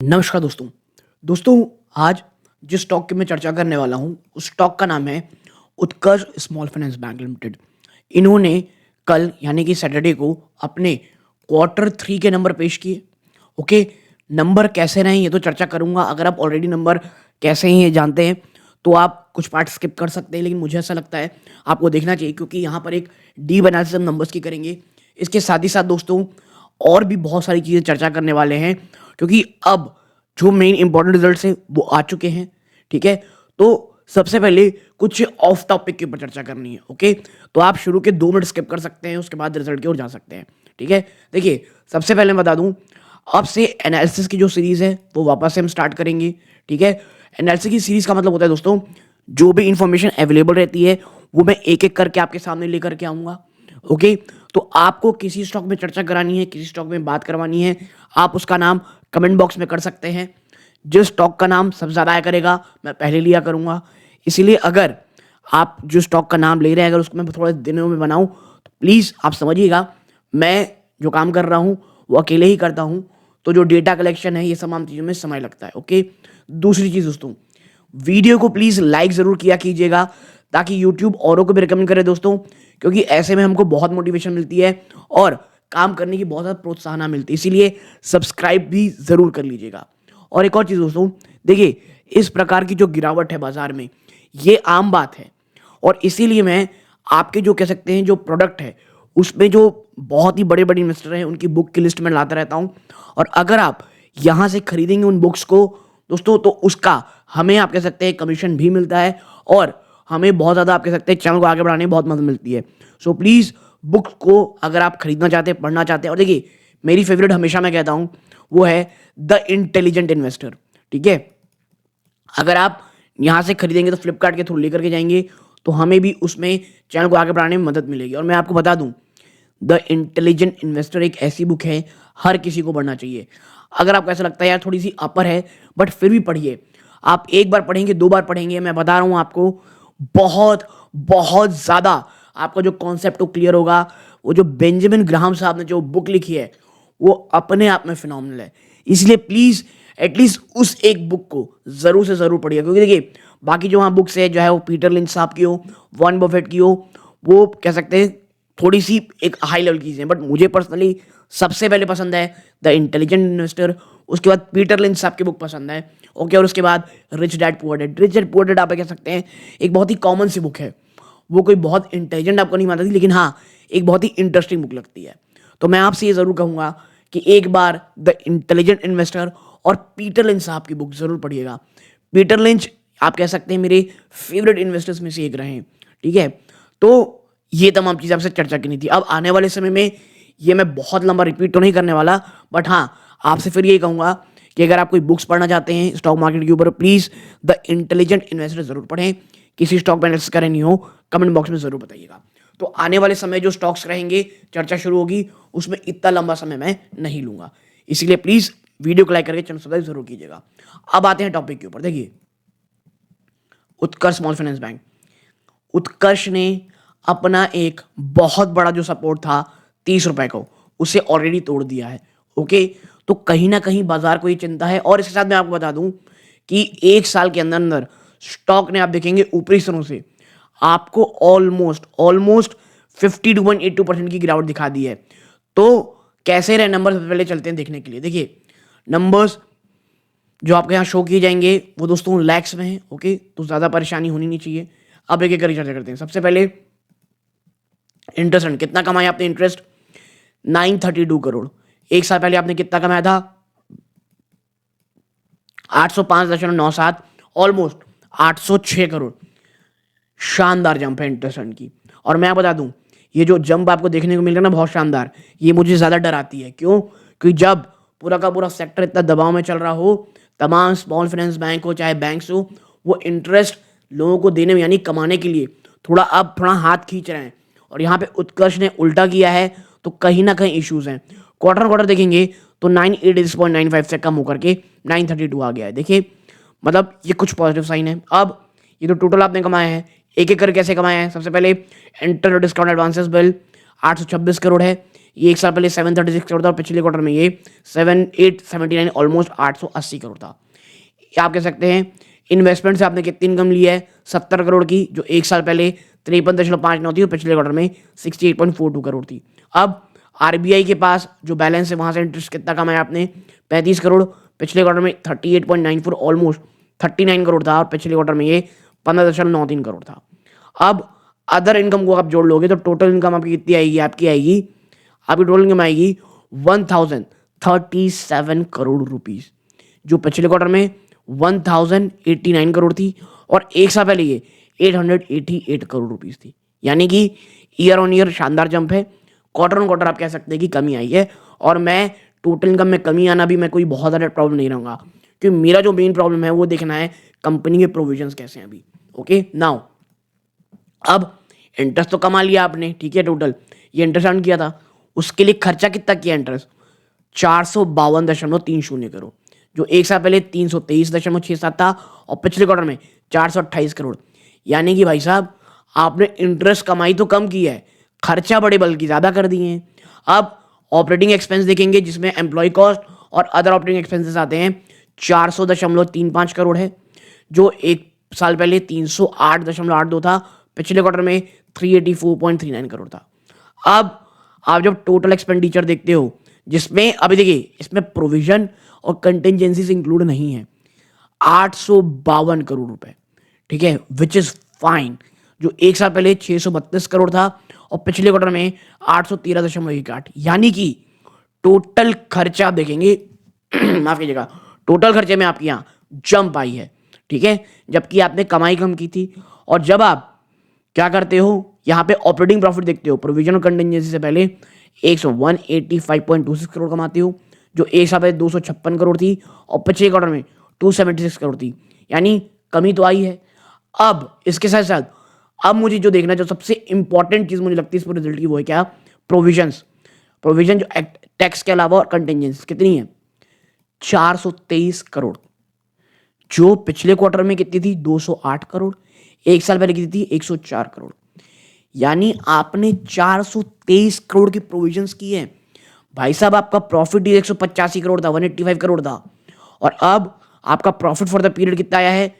नमस्कार दोस्तों। दोस्तों, आज जिस स्टॉक की मैं चर्चा करने वाला हूँ, उस स्टॉक का नाम है उत्कर्ष स्मॉल फाइनेंस बैंक लिमिटेड। इन्होंने कल यानी कि सैटरडे को अपने क्वार्टर 3 के नंबर पेश किए। ओके, नंबर कैसे रहे ये तो चर्चा करूँगा। अगर आप ऑलरेडी नंबर कैसे हैं ये जानते हैं, तो आप कुछ पार्ट स्किप कर सकते हैं, लेकिन मुझे ऐसा लगता है आपको देखना चाहिए क्योंकि यहाँ पर एक डीप एनालिसिस हम नंबर्स की करेंगे। इसके साथ ही साथ दोस्तों और भी बहुत सारी चीज़ें चर्चा करने वाले हैं क्योंकि अब जो मेन इंपॉर्टेंट रिजल्ट्स हैं वो आ चुके हैं। ठीक है, तो सबसे पहले कुछ ऑफ टॉपिक के ऊपर चर्चा करनी है। ओके, तो आप शुरू के 2 मिनट स्किप कर सकते हैं, उसके बाद रिजल्ट की ओर जा सकते हैं। ठीक है, देखिए सबसे पहले मैं बता दूं, अब से एनालिसिस की जो सीरीज है वो वापस से हम स्टार्ट करेंगे। ठीक है, एनालिसिस की सीरीज का मतलब होता है दोस्तों, जो भी इंफॉर्मेशन अवेलेबल रहती है वो मैं एक एक करके आपके सामने लेकर के आऊंगा। ओके, तो आपको किसी स्टॉक में चर्चा करानी है, किसी स्टॉक में बात करवानी है, आप उसका नाम कमेंट बॉक्स में कर सकते हैं। जिस स्टॉक का नाम सबसे ज़्यादा आया करेगा मैं पहले लिया करूँगा। इसीलिए अगर आप जो स्टॉक का नाम ले रहे हैं, अगर उसको मैं थोड़े दिनों में बनाऊँ तो प्लीज़ आप समझिएगा, मैं जो काम कर रहा हूँ वो अकेले ही करता हूँ, तो जो डेटा कलेक्शन है ये तमाम चीज़ों में समय लगता है। ओके, दूसरी चीज़ दोस्तों, वीडियो को प्लीज़ लाइक ज़रूर किया कीजिएगा ताकि यूट्यूब औरों को भी रिकमेंड करे दोस्तों, क्योंकि ऐसे में हमको बहुत मोटिवेशन मिलती है और काम करने की बहुत ज़्यादा प्रोत्साहन मिलती है। इसीलिए सब्सक्राइब भी ज़रूर कर लीजिएगा। और एक और चीज़ दोस्तों, देखिए इस प्रकार की जो गिरावट है बाजार में, ये आम बात है और इसीलिए मैं आपके जो कह सकते हैं जो प्रोडक्ट है उसमें जो बहुत ही बड़े बड़े इन्वेस्टर हैं उनकी बुक की लिस्ट में लाता रहता हूँ। और अगर आप यहाँ से खरीदेंगे उन बुक्स को दोस्तों, तो उसका हमें आप कह सकते हैं कमीशन भी मिलता है और हमें बहुत ज़्यादा आप कह सकते हैं चैनल को आगे बढ़ाने में बहुत मदद मिलती है। सो प्लीज़ बुक को अगर आप खरीदना चाहते हैं, पढ़ना चाहते हैं, और देखिए मेरी फेवरेट हमेशा मैं कहता हूँ वो है द इंटेलिजेंट इन्वेस्टर। ठीक है, अगर आप यहाँ से खरीदेंगे तो फ्लिपकार्ट के थ्रू लेकर के जाएंगे तो हमें भी उसमें चैनल को आगे बढ़ाने में मदद मिलेगी। और मैं आपको बता दूं, द इंटेलिजेंट इन्वेस्टर एक ऐसी बुक है हर किसी को पढ़ना चाहिए। अगर आपको ऐसा लगता है यार थोड़ी सी अपर है, बट फिर भी पढ़िए। आप एक बार पढ़ेंगे, 2 बार पढ़ेंगे, मैं बता रहा हूँ आपको, बहुत बहुत ज़्यादा आपका जो कॉन्सेप्ट वो क्लियर होगा। वो जो बेंजामिन ग्राहम साहब ने जो बुक लिखी है वो अपने आप में फिनोमिनल है। इसलिए प्लीज़ एटलीस्ट उस एक बुक को ज़रूर से ज़रूर पढ़िए, क्योंकि देखिए बाकी जो वहाँ बुक्स है, जो है वो पीटर लिंच साहब की हो, वॉरेन बफेट की हो, वो कह सकते हैं थोड़ी सी एक हाई लेवल की चीज़ें, बट मुझे पर्सनली सबसे पहले पसंद है द इंटेलिजेंट इन्वेस्टर। उसके बाद पीटर लिंच साहब की बुक पसंद है। ओके, और उसके बाद rich dad poor dad. Rich dad poor dad आप कह सकते हैं एक बहुत ही कॉमन सी बुक है, वो कोई बहुत इंटेलिजेंट आपको नहीं मानता थी, लेकिन हाँ एक बहुत ही इंटरेस्टिंग बुक लगती है। तो मैं आपसे ये ज़रूर कहूँगा कि एक बार द इंटेलिजेंट इन्वेस्टर और पीटर लिंच साहब की बुक ज़रूर पढ़िएगा। पीटर लिंच आप कह सकते हैं मेरे फेवरेट इन्वेस्टर्स में से एक रहे हैं। ठीक है, तो ये तमाम चीज़ें आपसे चर्चा करनी थी। अब आने वाले समय में ये मैं बहुत लंबा रिपीट तो नहीं करने वाला, बट हाँ आपसे फिर यही कहूँगा कि अगर आप कोई बुक्स पढ़ना चाहते हैं स्टॉक मार्केट के ऊपर, प्लीज़ द इंटेलिजेंट इन्वेस्टर ज़रूर पढ़ें। किसी स्टॉक में एनालिसिस करनी हो कमेंट बॉक्स में ज़रूर बताइएगा। तो आने वाले समय जो स्टॉक्स रहेंगे, चर्चा शुरू होगी, उसमें इतना लंबा समय मैं नहीं लूँगा। इसीलिए प्लीज़ वीडियो को लाइक करके चैनल सब्सक्राइब जरूर कीजिएगा। अब आते हैं टॉपिक के ऊपर। देखिए उत्कर्ष स्मॉल फाइनेंस बैंक, उत्कर्ष ने अपना एक बहुत बड़ा जो सपोर्ट था 30 रुपए को, उसे ऑलरेडी तोड़ दिया है। ओके, तो कहीं ना कहीं बाजार को ये चिंता है। और इसके साथ मैं आपको बता दूं कि 1 साल के अंदर अंदर स्टॉक ने आप देखेंगे ऊपरी स्तरों से आपको ऑलमोस्ट ऑलमोस्ट 52.82% की गिरावट दिखा दी है। तो कैसे रहे नंबर, सबसे पहले चलते हैं देखने के लिए। देखिए नंबर्स जो आपके यहाँ शो किए जाएंगे वो दोस्तों लैक्स में है। ओके, तो ज़्यादा परेशानी होनी नहीं चाहिए। अब एक एक करके चर्चा करते हैं। सबसे पहले इंटरेस्ट अर्न, कितना कमाया आपने इंटरेस्ट? 932 करोड़। 1 साल पहले आपने कितना कमाया था? 805.97, ऑलमोस्ट 806 करोड़। शानदार जंप है इंटरेस्ट अर्न की। और मैं बता दूं, ये जो जंप आपको देखने को मिल रहा है ना बहुत शानदार, ये मुझे ज़्यादा डराती है। क्यों? क्योंकि जब पूरा का पूरा सेक्टर इतना दबाव में चल रहा हो, तमाम स्मॉल फाइनेंस बैंक हो चाहे बैंक्स हो, वो इंटरेस्ट लोगों को देने में यानी कमाने के लिए थोड़ा हाथ खींच रहे हैं। और यहाँ पे उत्कर्ष ने उल्टा किया है, तो कहीं ना कहीं इश्यूज हैं। क्वार्टर देखेंगे तो 980.95 से कम होकर के 932 आ गया है। देखिए मतलब ये कुछ पॉजिटिव साइन है। अब ये तो टोटल आपने कमाया है, एक एक करके कैसे कमाया है? सबसे पहले inter discount advances bill 826 crore है, ये एक साल पहले 736 करोड़ था और पिछले क्वार्टर में ये 7879 ऑलमोस्ट 880 करोड़ था। आप कह सकते हैं इन्वेस्टमेंट से आपने कितनी इनकम ली है 70 करोड़ की, जो एक साल पहले 53.59 थी और पिछले क्वार्टर में 68.42 करोड़ थी। अब आरबीआई के पास जो बैलेंस है वहां से इंटरेस्ट कितना कमाया आपने 35 करोड़, पिछले क्वार्टर में 38.94 ऑलमोस्ट 39 करोड़ था और पिछले क्वार्टर में ये 15.93 करोड़ था। अब अदर इनकम को आप जोड़ लोगे तो टोटल इनकम आपकी कितनी आएगी, आपकी टोटल इनकम आएगी 1037 करोड़ रुपीज, जो पिछले क्वार्टर में 1089 करोड़ थी और एक साल पहले ये 888 करोड़ रुपीज थी। यानी कि ईयर ऑन ईयर शानदार जंप है, क्वार्टर ऑन क्वार्टर आप कह सकते हैं कि कमी आई है। और मैं टोटल इनकम में कमी आना भी मैं कोई बहुत ज़्यादा प्रॉब्लम नहीं रहूँगा, क्योंकि मेरा जो मेन प्रॉब्लम है वो देखना है कंपनी के प्रोविजंस कैसे हैं अभी। ओके नाउ, अब इंटरेस्ट तो कमा लिया आपने, ठीक है, टोटल ये इंटरेस्ट अर्न किया था, उसके लिए खर्चा कितना किया इंटरेस्ट 452.30 करोड़, जो एक साल पहले 323.67 था और पिछले क्वार्टर में 428 करोड़। यानी कि भाई साहब आपने इंटरेस्ट कमाई तो कम की है, खर्चा बड़े बल्कि ज़्यादा कर दिए हैं। अब ऑपरेटिंग एक्सपेंस देखेंगे जिसमें एम्प्लॉय कॉस्ट और अदर ऑपरेटिंग एक्सपेंसेस आते हैं 400.35 करोड़ है, जो एक साल पहले 308.82 था, पिछले क्वार्टर में 384.39 करोड़ था। अब आप जब टोटल एक्सपेंडिचर देखते हो जिसमें अभी देखिए इसमें प्रोविजन और कंटिजेंसीज इंक्लूड नहीं है, 852 करोड़ रुपए, ठीक है, विच इज फाइन, जो एक साल पहले 632 करोड़ था और पिछले क्वार्टर में 813.18। यानी कि टोटल खर्चा आप देखेंगे माफ कीजिएगा, टोटल खर्चे में आपकी यहाँ जंप आई है, ठीक है, जबकि आपने कमाई कम की थी। और जब आप क्या करते हो यहाँ पे ऑपरेटिंग प्रॉफिट देखते हो, प्रोविजन और कंटिजेंसी से पहले 185.26 करोड़ कमाते हो, जो एक साल पहले 256 करोड़ थी और पिछले क्वार्टर में 276 करोड़ थी। यानी कमी तो आई है। अब इसके साथ साथ अब मुझे जो देखना, जो सबसे इंपॉर्टेंट चीज मुझे लगती है इस पूरे रिजल्ट की, वो है क्या, प्रोविजन जो टैक्स के अलावा और कंटिजेंसी कितनी है 423 करोड़, जो पिछले क्वार्टर में कितनी थी 208 करोड़, एक साल पहले कितनी थी 104 करोड़। यानी आपने 423 करोड़ की प्रोविजंस की है भाई साहब। आपका प्रॉफिट 185 करोड़ था, 185 करोड़ था, और अब आपका प्रॉफिट फॉर द पीरियड कितना आया है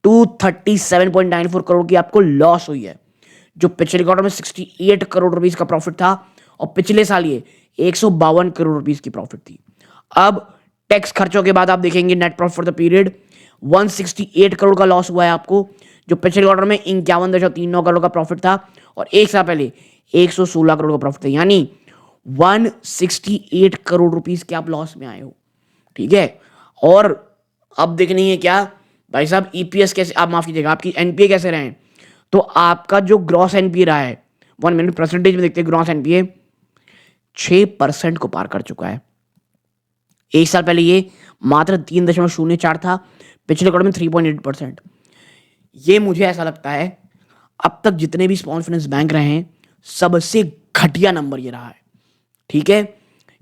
237.94 करोड़ की आपको लॉस हुई है, जो पिछले क्वार्टर में 68 करोड़ रुपीस का प्रॉफिट था और पिछले साल ये 152 करोड़ रुपीस की प्रॉफिट थी। अब टैक्स खर्चों के बाद आप देखेंगे net profit for the period 168 crore का लॉस हुआ है आपको, जो पिछले क्वार्टर में 51.39 करोड़ का प्रॉफिट था और एक साल पहले 116 करोड़ का प्रॉफिट था। यानी 168 करोड़ रुपीस के आप लॉस में आए हो, ठीक है। और अब देखनी है क्या भाई साहब, ईपीएस कैसे, आप माफ कीजिएगा, आपकी एनपीए कैसे रहे। तो आपका जो ग्रॉस एनपीए रहा है 1 मिनट परसेंटेज में देखते हैं, ग्रॉस एनपीए 6% को पार कर चुका है। एक साल पहले ये मात्र 3.04 था, पिछले क्वार्टर में 3.8%। ये मुझे ऐसा लगता है अब तक जितने भी स्मॉल फाइनेंस बैंक रहे हैं सबसे घटिया नंबर ये रहा है, ठीक है।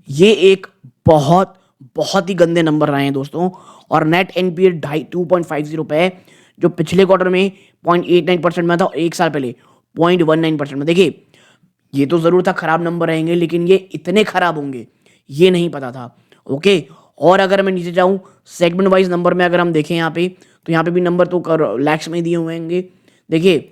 ये एक बहुत बहुत ही गंदे नंबर रहे हैं दोस्तों। और नेट एनपीए 2.50 पे है, जो पिछले क्वार्टर में 0.89% में था और एक साल पहले 0.19% में। देखिए ये तो जरूर था खराब नंबर रहेंगे, लेकिन ये इतने खराब होंगे ये नहीं पता था, ओके। और अगर मैं नीचे जाऊं सेगमेंट वाइज नंबर में, अगर हम देखें यहाँ पे, तो यहाँ पे भी नंबर तो लैक्स में दिए हुए होंगे। देखिए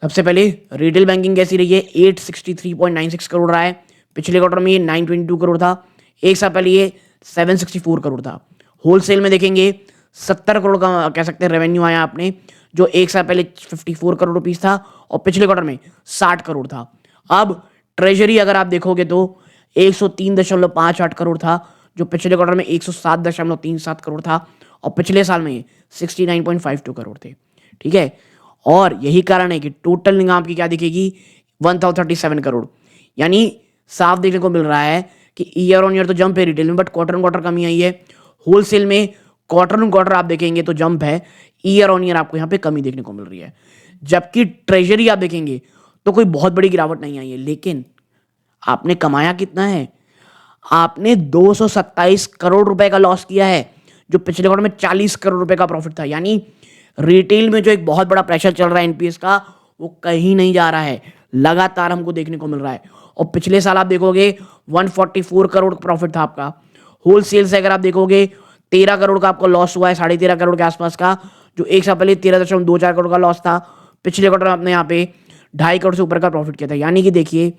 सबसे पहले रिटेल बैंकिंग कैसी रही है, 863.96 करोड़ रहा है, पिछले क्वार्टर में ये 922 करोड़ था, एक साल पहले ये 764 करोड़ था। होलसेल में देखेंगे 70 करोड़ का कह सकते हैं रेवेन्यू आया आपने, जो एक साल पहले 54 करोड़ रुपीस था और पिछले क्वार्टर में 60 करोड़ था। अब ट्रेजरी अगर आप देखोगे तो 103.58 करोड़ था, जो पिछले क्वार्टर में 107.37 करोड़ था और पिछले साल में 69.52 करोड़ थे, ठीक है। और यही कारण है कि टोटल इनकम आपकी क्या दिखेगी 1037 करोड़। यानी साफ देखने को मिल रहा है कि ईयर ऑन ईयर तो जंप है रिटेल में, बट क्वार्टर ऑन क्वार्टर कमी आई है। होलसेल में क्वार्टर ऑन क्वार्टर आप देखेंगे तो जंप है, ईयर ऑन ईयर आपको यहाँ पे कमी देखने को मिल रही है। जबकि ट्रेजरी आप देखेंगे तो कोई बहुत बड़ी गिरावट नहीं आई है, लेकिन आपने कमाया कितना है, आपने 227 करोड़ रुपए का लॉस किया है, जो पिछले क्वार्टर में 40 करोड़ रुपए का प्रॉफिट था। यानी रिटेल में जो एक बहुत बड़ा प्रेशर चल रहा है एनपीएस का, वो कहीं नहीं जा रहा है, लगातार हमको देखने को मिल रहा है। और पिछले साल आप देखोगे 144 करोड़ प्रॉफिट था आपका। होलसेल से अगर आप देखोगे 13 करोड़ का आपको लॉस हुआ है, 13.5 करोड़ के आसपास का, जो एक साल पहले 13.24 करोड़ का लॉस था। पिछले क्वार्टर में आपने यहाँ पे 2.5 करोड़ से ऊपर का प्रॉफिट किया था। यानी कि देखिए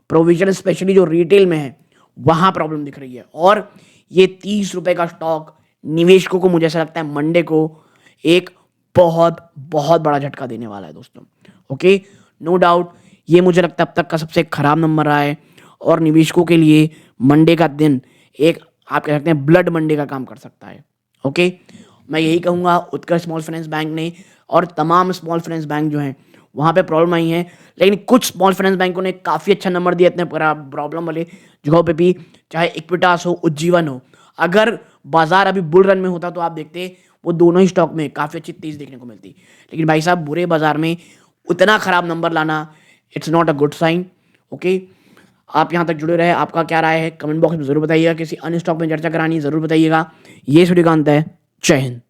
प्रोविजन स्पेशली जो रिटेल में है वहां प्रॉब्लम दिख रही है। और ये 30 रुपए का स्टॉक निवेशकों को मुझे ऐसा लगता है मंडे को एक बहुत बहुत बड़ा झटका देने वाला है दोस्तों। ओके, नो डाउट ये मुझे लगता है अब तक का सबसे खराब नंबर रहा है और निवेशकों के लिए मंडे का दिन एक आप कह सकते हैं ब्लड मंडे का काम कर सकता है। ओके, मैं यही कहूँगा उत्कर्ष स्मॉल फाइनेंस बैंक ने और तमाम स्मॉल फाइनेंस बैंक जो हैं वहाँ पे प्रॉब्लम आई है, लेकिन कुछ स्मॉल फाइनेंस बैंकों ने काफ़ी अच्छा नंबर दिया इतने प्रॉब्लम वाले जगहों पे भी, चाहे इक्विटास हो, उज्जीवन हो। अगर बाजार अभी बुल रन में होता तो आप देखते वो दोनों ही स्टॉक में काफ़ी अच्छी तेज़ देखने को मिलती। लेकिन भाई साहब बुरे बाजार में उतना खराब नंबर लाना it's not a good sign. Okay, आप यहाँ तक जुड़े रहे, आपका क्या राय है कमेंट बॉक्स में ज़रूर बताइएगा। किसी अन्य स्टॉक में चर्चा करानी है ज़रूर बताइएगा। ये वीडियो का अंत है। जय हिंद।